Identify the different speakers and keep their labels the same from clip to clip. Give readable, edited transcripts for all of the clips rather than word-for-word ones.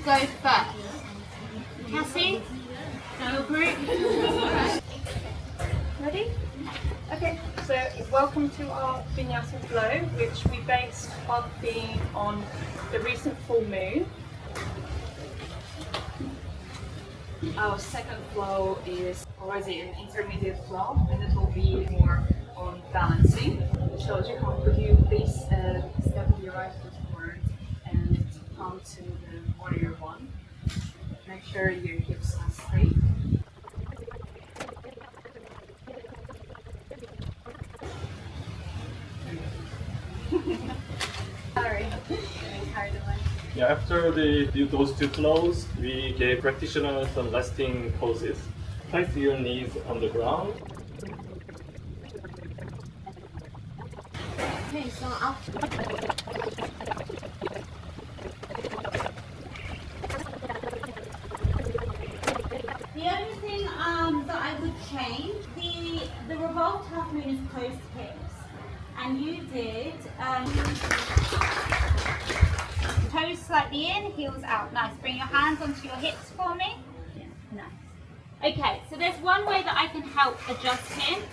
Speaker 1: go first? Cassie? Go group.
Speaker 2: Ready? Okay, so welcome to our vinyasa flow, which we based our theme on the recent full moon.
Speaker 3: Our second flow is already an intermediate flow, and it will be more on balancing. It shows you how could you please step your right foot forward and come to the warrior one. Make sure your hips are straight.
Speaker 1: Sorry.
Speaker 4: Yeah, after those two flows, we gave practitioners some resting poses. Place your knees on the ground.
Speaker 1: Okay, so I'll... The only thing that I would change, the revolved half moon is post hips, and you did toes slightly in, heels out. Nice. Bring your hands onto your hips for me. Yeah, nice. Okay, so there's one way that I can help adjust him.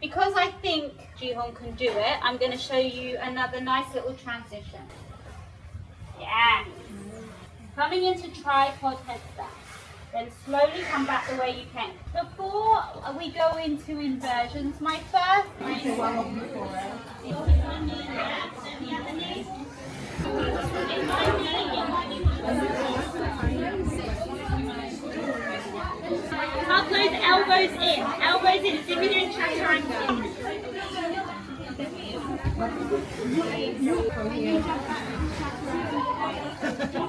Speaker 1: Because I think Jihong can do it, I'm going to show you another nice little transition. Yeah. Coming into tripod headstand. Then slowly come back the way you came. Before we go into inversions, my first... Hug those elbows in. Elbows in. See if you're doing chaturanga.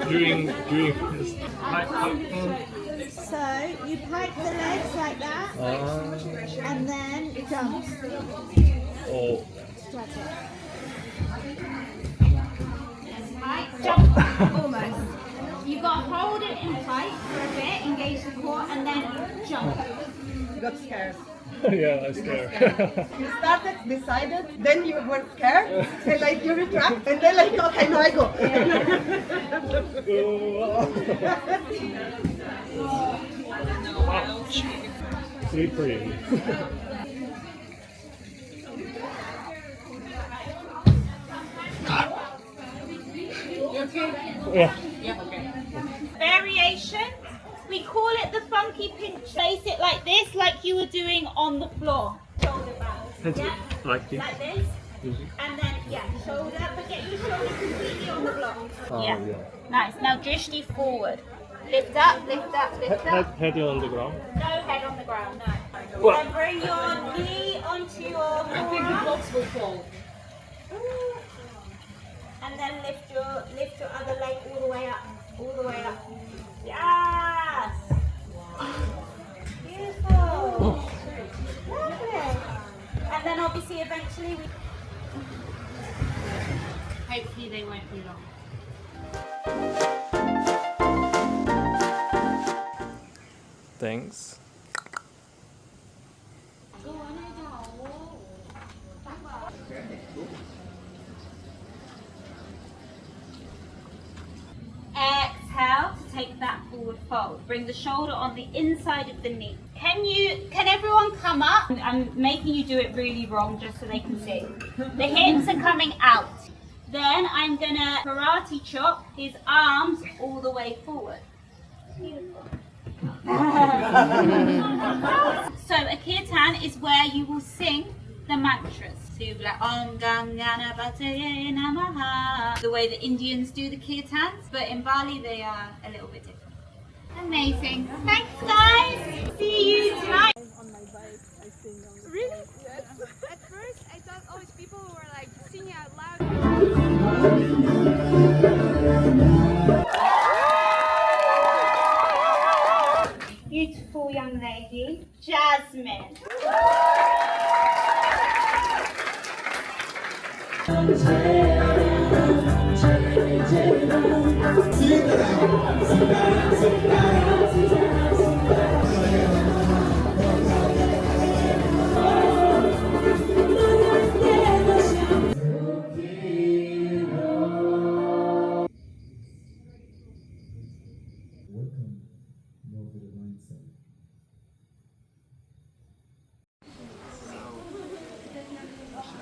Speaker 4: During
Speaker 5: So you pike the legs like that, and then jump.
Speaker 4: oh,
Speaker 1: Jump. Almost. You've got to hold it in tight for a bit, engage the core, and then jump.
Speaker 6: You got scared.
Speaker 4: yeah, I'm scared.
Speaker 6: You started, decided, then you were scared, and like you retract, and then like, okay, now I go.
Speaker 4: Ouch. Slippery. Yeah.
Speaker 1: Variation. We call it the funky pinch. Place it like this, like you were doing on the floor. Shoulder bounce. Yeah.
Speaker 4: Like this.
Speaker 1: Like this. And then, yeah, shoulder, but get your shoulder completely on the block. Yeah. Nice. Now drishti forward. Lift up, lift up, lift up.
Speaker 4: Head on the ground.
Speaker 1: No head on the ground, no.
Speaker 4: What?
Speaker 1: Then bring your knee onto your forearm.
Speaker 3: Blocks will fall.
Speaker 1: And then lift your other leg all the way up. All the way up. Yes! Beautiful! Lovely! And then obviously eventually we... Hopefully they won't be long.
Speaker 4: Thanks.
Speaker 1: Exhale to take that forward fold. Bring the shoulder on the inside of the knee. Can everyone come up? I'm making you do it really wrong just so they can see. The hips are coming out. Then I'm gonna karate chop his arms all the way forward. Beautiful. So a kirtan is where you will sing the mantras. So you'll be like Om Gangana Bhataya Namaha. The way the Indians do the kirtans, but in Bali they are a little bit different. Amazing. Thanks guys. See you tonight.
Speaker 7: On my bike, I sing on the Really? Yes. At first, I thought always people were like singing out loud.
Speaker 1: Beautiful young lady, Jasmine.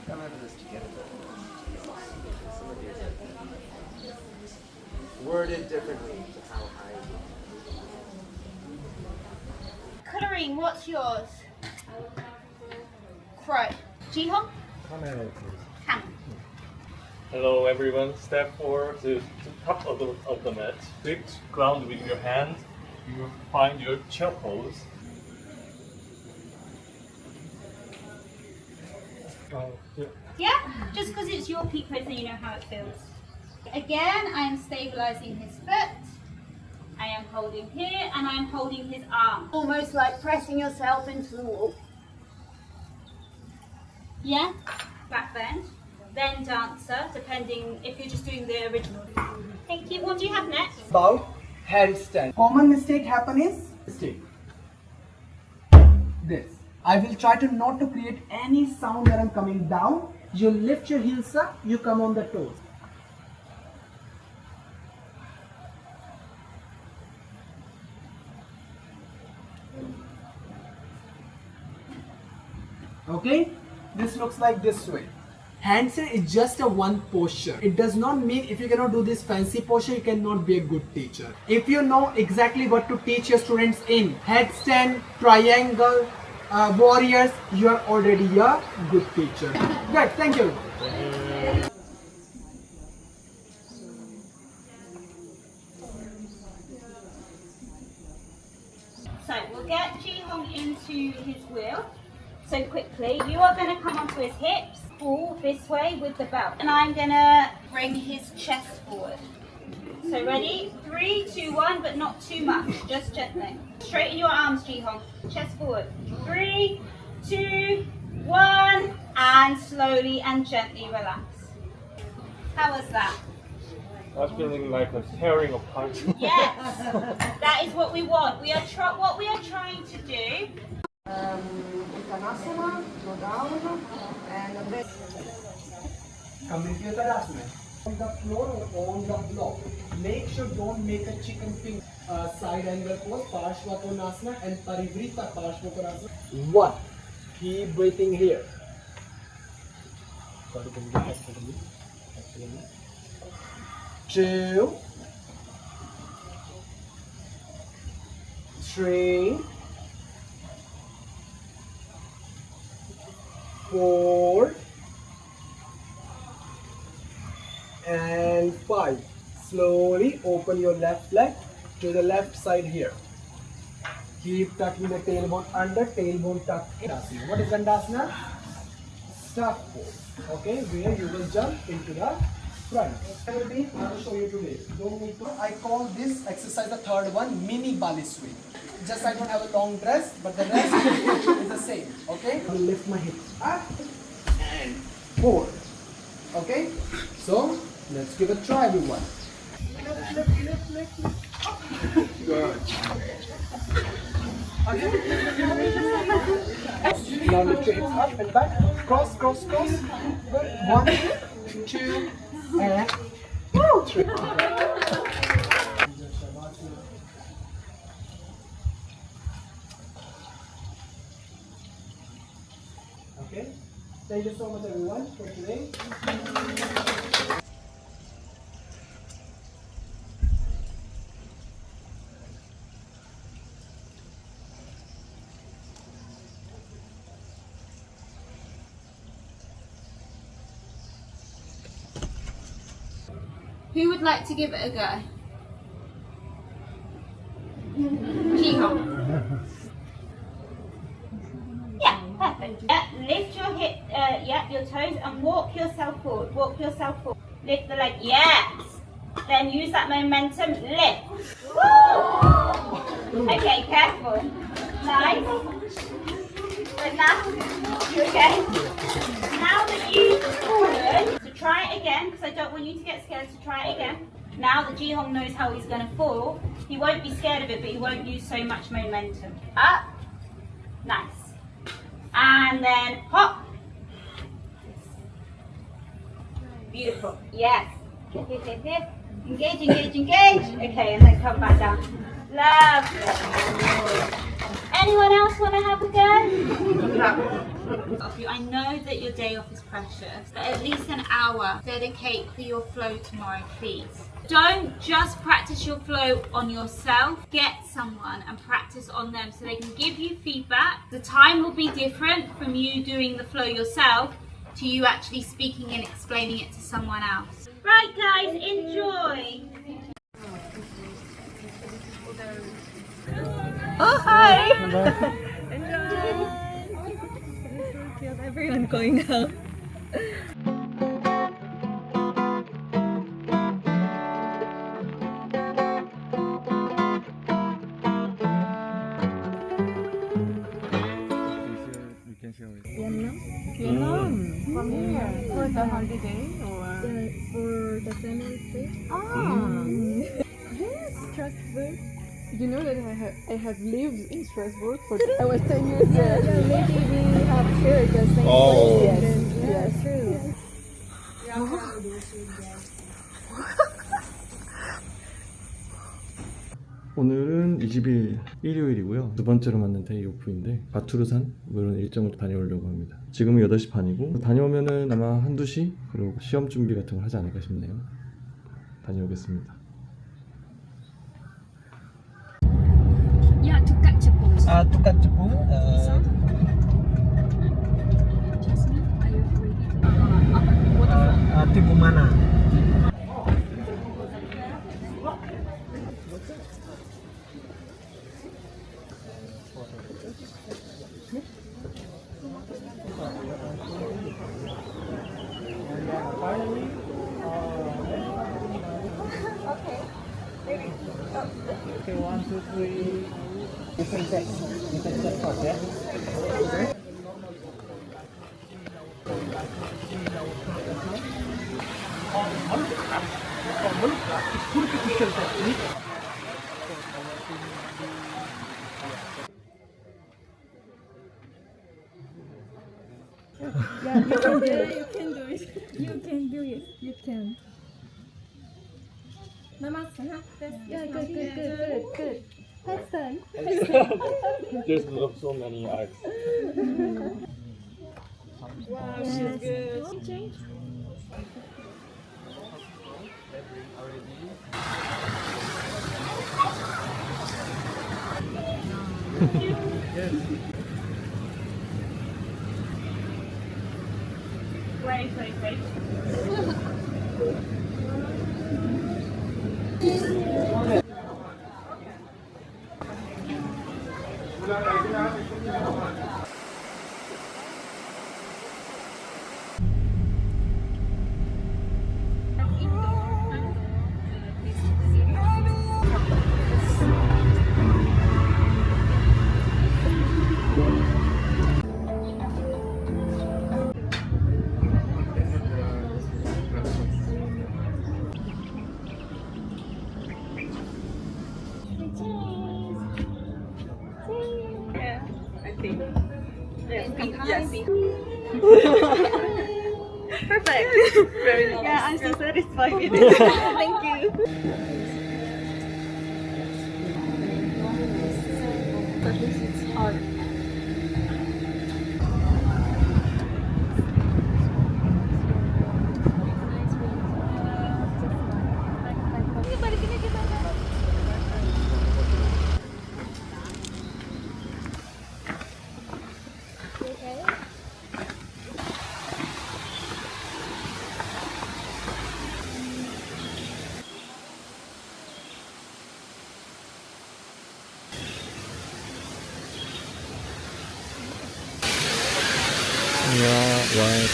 Speaker 8: Come over this together. Worded differently to how
Speaker 1: Colouring, what's yours? Crow. Jihong?
Speaker 8: I...
Speaker 1: Camel.
Speaker 4: Hello everyone. Step 4 to top of the mat. Grip ground with your hand. You will find your chair pose.
Speaker 1: Yeah? Just because it's your peak pose, so you know how it feels. Again, I am stabilising his foot. I am holding here and I am holding his arm. Almost like pressing yourself into the wall. Yeah? Back bend. Then dancer, depending if you're just doing the original. Thank you. What do you have next?
Speaker 9: About handstand. Common mistake happen is this. I will try to not to create any sound when I'm coming down. You lift your heels up, you come on the toes. Okay, this looks like this way. Handstand is just a one posture. It does not mean if you cannot do this fancy posture, you cannot be a good teacher. If you know exactly what to teach your students in headstand, triangle, warriors, you are already a good teacher. Good, thank you.
Speaker 1: So we'll get Jihong into his wheel. So quickly, you are going to come onto his hips, pull this way with the belt. And I'm going to bring his chest forward. So ready? 3, 2, 1, but not too much, just gently. Straighten your arms, Jihong. Chest forward. 3, 2, 1, and slowly and gently relax. How was that?
Speaker 4: I was feeling like a tearing apart.
Speaker 1: Yes, that is what we want. What we are trying to do.
Speaker 6: Uttanasana, go down, and then
Speaker 9: Come into your Tadasana. On the floor or on the block. Make sure don't make a chicken wing side angle pose, Parshvakonasana and Parivrita Parshvakonasana. 1. Keep breathing here. 2, 3, 4, and 5. Slowly open your left leg to the left side here. Keep tucking the tailbone under, tailbone tucked in. What is Dandasana? Staff pose. Okay, where you will jump into the front. I will show you today. Don't need to. I call this exercise the third one, mini Bali swing. Just I don't have a long dress, but the rest is the same. Okay? I will lift my hips up and forward. Okay? So let's give it a try, everyone. Lift. Good. Okay. Now lift your hips up and back. Cross. Good. 1, 2, and 3. Okay. Thank you so much, everyone, for today.
Speaker 1: Who would like to give it a go? Jihong. Yeah, perfect. Lift your hip, your toes and walk yourself forward. Lift the leg, yes. Then use that momentum, lift. Woo! Okay, careful. Nice. Good now. You okay? Now that you've fallen, so try it again, because I don't want you to get scared, so try it again. Now that Jihong knows how he's going to fall, he won't be scared of it, but he won't use so much momentum. Up. Nice. And then hop. Beautiful. Yes. Hip. Engage. Okay, and then come back down. Lovely. Anyone else want to have a go? I know that your day off is precious, but at least an hour dedicate for your flow tomorrow, please. Don't just practice your flow on yourself. Get someone and practice on them so they can give you feedback. The time will be different from you doing the flow yourself to you actually speaking and explaining it to someone else. Right guys, enjoy!
Speaker 6: Oh, hi!
Speaker 5: Everyone going out.
Speaker 7: Vietnam? From here? For the holiday or? For the family trip. Yes, Strasbourg. You know that I have lived in Strasbourg for I was 10 years there. Yeah, maybe we have shared the same place. Yes, true.
Speaker 4: 오늘은 20일 일요일이고요. 두 번째로 맞는 데이 오프인데 바투르산 이런 일정을 다녀오려고 합니다. 지금은 8시 반이고 다녀오면은 아마 한두 시 그리고 시험 준비 같은 걸 하지 않을까 싶네요. 다녀오겠습니다.
Speaker 7: Yeah, tukar Jepun.
Speaker 9: Tukar Jepun.
Speaker 7: Jasmine, are you ready?
Speaker 9: Tipu mana? Okay, 1, 2, 3. You can check first, yeah? Okay.
Speaker 5: Yeah, you can do it. You can do it. You can. Namaste. Yeah, good. Excellent.
Speaker 4: There's so many eyes.
Speaker 5: Wow, she's good. Change.
Speaker 2: Wait.
Speaker 6: Perfect. Very nice. Yeah, I'm so satisfied with it. Thank you.
Speaker 7: At least it's hard.
Speaker 4: Right.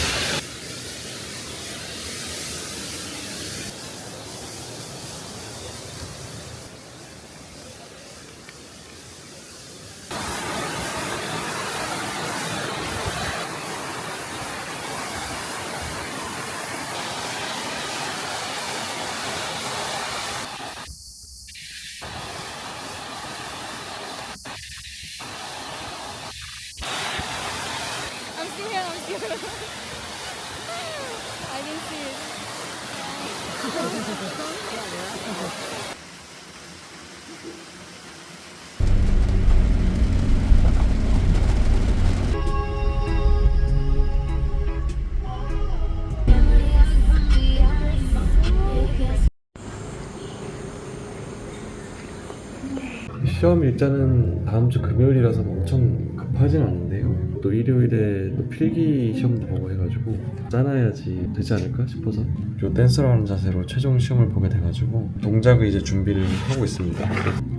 Speaker 7: I'm still here. I didn't see it.
Speaker 4: 시험 일자는 다음 주 금요일이라서 엄청 급하진 않은데요. 또 일요일에 또 필기 시험도 보고 해가지고 짜놔야지 되지 않을까 싶어서 요 댄서라는 자세로 최종 시험을 보게 돼가지고 동작을 이제 준비를 하고 있습니다.